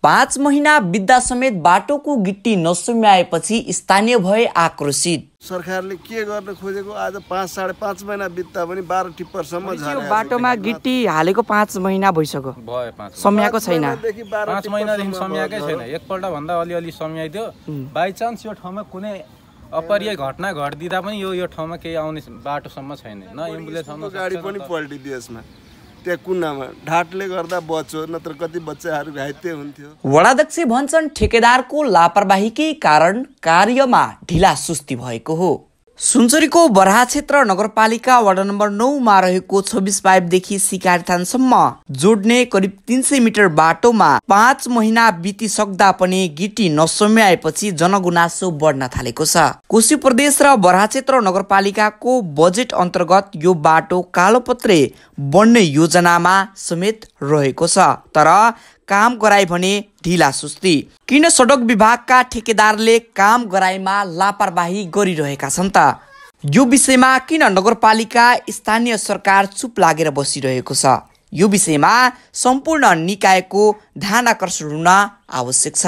5 महिना बित्दा समेत बाटोको गिट्टी नसुम्याएपछि स्थानीय भए आक्रोशित। सरकारले के गर्न खोजेको आज 5.5 महिना बित्दा पनि 12 टिप्परसम्म झरेको बाटोमा गिट्टी हालेको 5 महिना भइसक्यो सम्याएको छैन। 5 महिनादेखि सम्याएकै छैन। एकपल्ट भन्दा अलिअलि सम्याइदियो। बाइ चान्स यो ठाउँमा कुनै अपरिय घटना घटिदिँदा पनि यो ठाउँमा केही आउने बाटोसम्म छैन। न एम्बुलेन्स आउन गाडी पनि पल्टिदियो यसमा। त्यहाँ कुनामा ढाटले गर्दा बच्यो नत्र कति बच्चाहरू घाइते हुन्थ्यो। वडाध्यक्ष भन्छन् ठेकेदारको लापरवाहीकै कारण कार्यमा ढिला सुस्ती भएको हो। सुनचरीको बराहा क्षेत्र नगरपालिका वडा नम्बर 9 मा रहेको 26 पाइपदेखि सिकारीथानसम्म जोड्ने करिब 300 मिटर बाटोमा 5 महिना बितिसक्दा पनि गिट्टी नसम्याएपछि जनगुनासो बढ्न थालेको छ। कोशी प्रदेश र बराहा क्षेत्र नगरपालिकाको बजेट अन्तर्गत यो बाटो कालोपत्रे बन्ने योजनामा समेत रहेको छ, तर काम गराए भने ढिला सुस्ती। किन सडक विभागका ठेकेदारले काम गराएमा लापरवाही गरिरहेका छन् त? यो विषयमा किन नगरपालिका स्थानीय सरकार चुप लागेर बसिरहेको छ? यो विषयमा सम्पूर्ण निकायको ध्यान आकर्षण हुन आवश्यक छ।